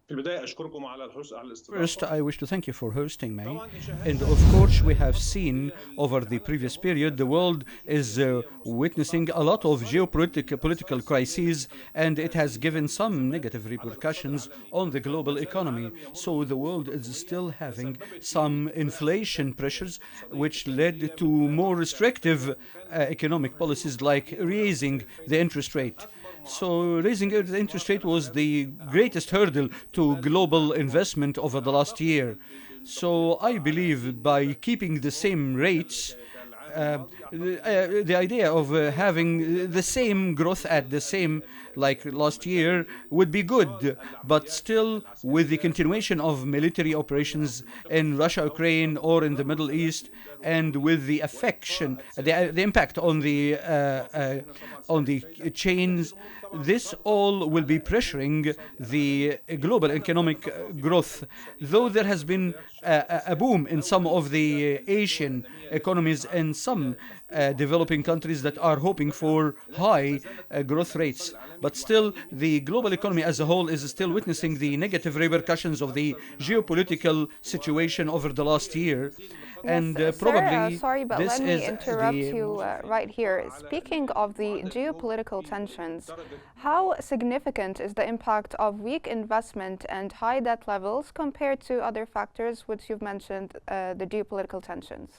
في البداية أشكركم على على First, الاستضافة. I wish to thank you for hosting me. طبعا And شاهدنا of في course, we have seen الآونة over the العام previous الماضي period, the أزمات world is سياسية witnessing a مستنقعة lot of وأثرت geopolitical الآثار السلبية crises, and it has given some للأزمات negative على الاقتصاد repercussions العالمي. on the global وما زال economy. العالم يمر So the بظروف world is تضخمية still having تسببت في some ارتفاع inflation الأسعار pressures, الاقتصادية which التجارية led to من خلال more رفع الفائدة restrictive وكان economic هذه policies النقطة like هي رفع raising the الفائدة interest كان rate. أكبر معوق So raising لجذب the interest الاستثمار rate was خلال the العام greatest hurdle to الاستثماري global العام الماضي. investment over the last أعتقد year. So I بالإبقاء على هذه believe by النسب keeping the same المتوسطة rates, كالعام uh, الماضي أعتقد هي the idea of بداية having معقولة، the لكن طبعا same growth at the same like last year would be good, but العمليات still with the العسكرية continuation of military المتوجهة operations في المنطقة in Russia, سوف Ukraine, or in the تضطر Middle البلد East, لإبذال and جهود with the وإبقاء affection, السياسة the impact on the وهنا طبعا on سعر the الفائدة. كل هذه chains, الأمور طبعا this ستضغط all will be على النمو pressuring الاقتصادي العالمي. the global كانت economic فترة في بعض growth. Though الاقتصاديات there بعض has been الاقتصاديات شهدت a boom السياسة in some الأول of هي the الدول Asian النامية التي economies تسعى and some لتحقيق معدلات developing نمو countries that سريعة are hoping ومرتفعة، for لكن ما high زالت growth الاقتصاد rates. العالمي But still, يعاني من the global آثار economy as a سلبية whole is still witnessing تتحدث the negative استراتيجيات repercussions of the أكثر من عام ونصف geopolitical situation over the last وتستطيع year. المزيد من فترة Yes, And sir, probably sorry, but this let me is interrupt the you في right الإبقاء here. على Speaking of the معدل النمو geopolitical في tensions, درجة how significant is the impact of weak investment and high debt levels compared to other factors which you've mentioned, the geopolitical tensions?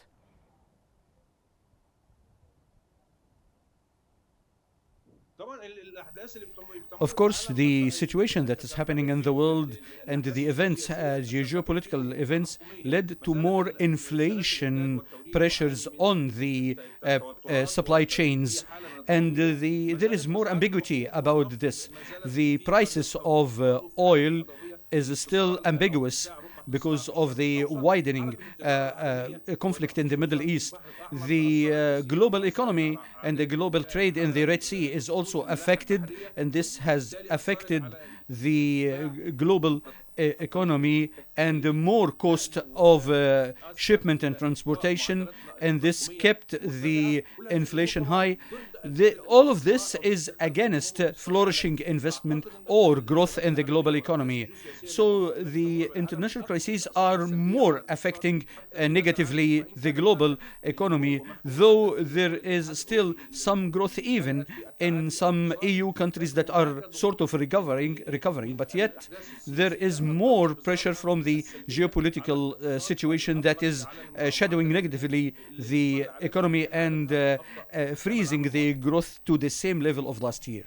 طبعا الأحداث اللي بتمر Of course, بالعالم the situation that is happening in the world and الأحداث the events, السياسية تسببت في geopolitical ظروف events, تضخمية led to وزادت more زادت الإمداد inflation والتوريد pressures وحالة من on the التوترات supply في chains. حالة من And التوتر. ما there is زالت more أسعار ambiguity الحبوب about والنفط this. ما زالت The في قيد prices التوقف of بظروف الحرب oil العربية is still انخفاض أو ambiguous ارتفاع رفع أسعار because في of الشرق the الأوسط، widening حركة التجارة العالمية conflict in the Middle والخطوط في East. البحر الأحمر The أثرت سلبا global وأثرت economy and the global trade in the Red Sea is خطوط also الملاحة affected, البحرية، and this has وبالتالي أثرت affected على the ارتفاع global economy and the more cost of أثر shipment and إبقاء transportation, معدلات and this تضخمية kept مرتفعة. the كل هذه الأمور inflation طبعا high. ضد All of الاستقرار this أو ضد is صحة against النمو الاقتصادي flourishing العالمي. investment أعتقد أن or الأزمات growth in the العالمية global والأحداث economy. الجيوسياسية So التي تمر the بالعالم international أثرت crises تأثيرا are سلبيا على more الاقتصاد affecting حتى في هذا العام، negatively وإن the كان هناك global نمو economy, ومحفوظ though جدا في there دول is الاتحاد still الأوروبي some growth even والبلاد في in التعافي some الاقتصادي، EU countries that لكن هناك are sort ضغوط of recovering, but yet الأحداث there السياسية is التي more pressure بظهرها from the السلبية على geopolitical الاقتصاد situation that والأثرت is على shadowing معدل negatively الاستثمار the العالمي economy في حالة and أبطأ كما freezing العام the الماضي. growth to the same level of last year.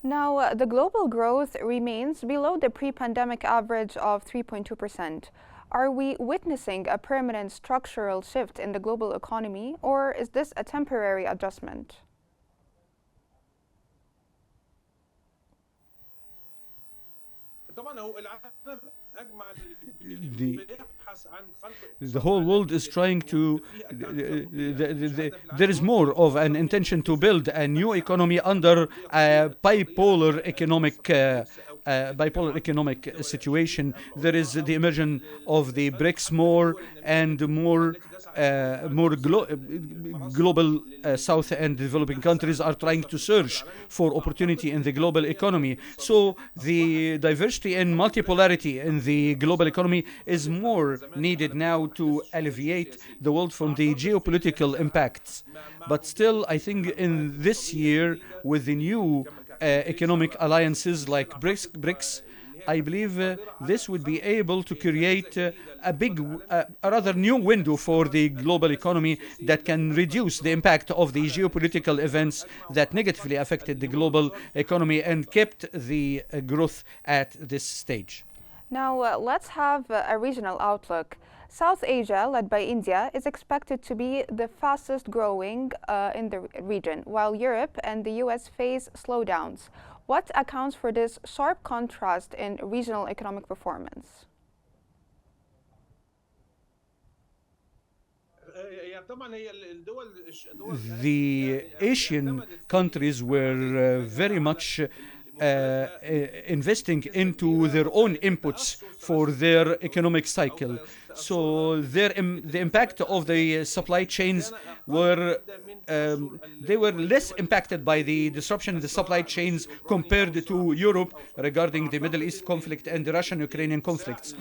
Now, the global growth remains below the pre-pandemic average of 3.2%. Are we witnessing a permanent structural shift in the global economy, or is this a temporary adjustment? طبعا هو العالم أجمع The بيبحث عن خلق the اقتصاد whole world عالمي is trying to فيه التعددية الأفقية. شهدنا في العام there is الماضي more of an تطور intention to build a new البحث عن economy under تطبيق a للاتفاقية bipolar economic منظمة بريكس أو bipolar جماعة economic الدول العشرين situation. There is الأوروبا the أو emergence of the بل BRICS حتى more الدول النامية and التي more التي تسعى لتوفير المنصة global south and developing للبحث countries عن are trying فرصة في to الاقتصاد search العالمي. for أعتقد opportunity in أن the global التعددية economy. الاقتصادية So أصبحت the diversity and أمر لا multipolarity in تقبل the global النظر economy is لتفاديها more الأزمات needed العالمية now والأحداث to alleviate السياسية. the world from the أعتقد في geopolitical هذا العام impacts. مع But وجود still, I think التحالفات in this الاقتصادية year, الجديدة with the new كبريكس economic على سبيل alliances المثال، like أعتقد BRICS, اللي هي I هتكون believe قادرة this على would be خلق able to جائزة create جديدة a للاقتصاد big, العالمي a rather بفضل new window for سواء the global الأحداث economy الجيوسياسية that التي can ألقت reduce the ظلالها impact of the على الاقتصاد geopolitical العالمي events أجمع، that وحقق negatively affected the النمو global الاقتصادي في حجم economy and أكبر. kept the growth at this stage. Now, let's have a regional outlook. South Asia, led by India, is expected to be the fastest growing in the region, while Europe and the US face slowdowns. What accounts for this sharp contrast in regional economic performance? The Asian countries were very much investing into their own inputs for their economic cycle. So the impact of the supply chains were they were less impacted by the disruption in the supply chains compared to Europe regarding the Middle East conflict and the Russian-Ukrainian conflicts.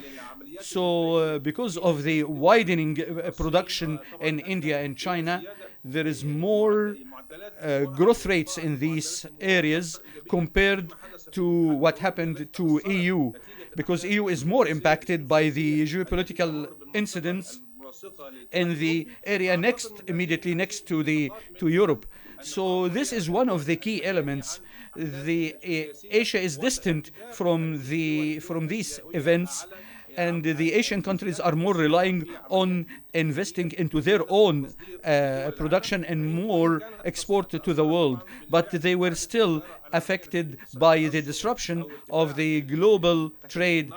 So, because of the widening production in India and China, there is more growth rates in these areas compared to what happened to EU, because EU is more impacted by the geopolitical incidents in the area immediately next to Europe. So this is one of the key elements. Asia is distant from these events, and the Asian countries are more relying on investing into their own production and more export to the world. But they were still affected by the disruption of the global trade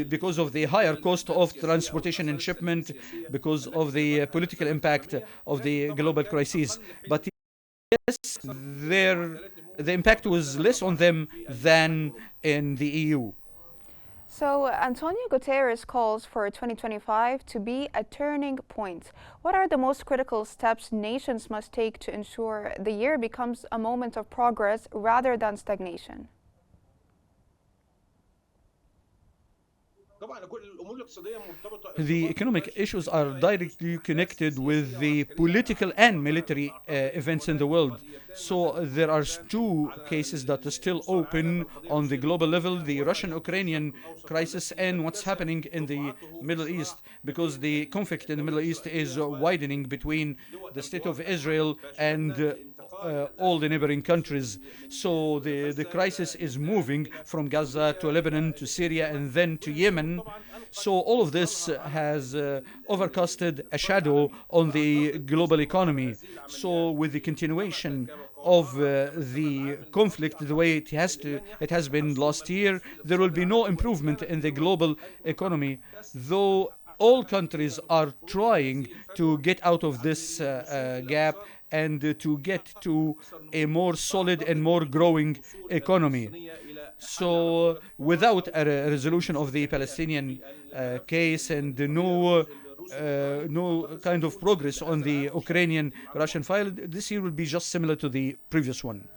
because of the higher cost of transportation and shipment, because of the political impact of the global crisis. But yes, the impact was less on them than in the EU. So, Antonio Guterres calls for 2025 to be a turning point. What are the most critical steps nations must take to ensure the year becomes a moment of progress rather than stagnation? The economic issues are directly connected with the political and military events in the world. So there are two cases that are still open on the global level: the Russian-Ukrainian crisis and what's happening in the Middle East, because the conflict in the Middle East is widening between the state of Israel and all the neighboring countries. So the crisis is moving from Gaza to Lebanon to Syria and then to Yemen. So all of this has overcasted a shadow on the global economy. So with the continuation of the conflict the way it has been last year, there will be no improvement in the global economy, though all countries are trying to get out of this gap and to get to a more solid and more growing economy. So without a resolution of the Palestinian case and no kind of progress on the Ukrainian-Russian file, this year will be just similar to the previous one.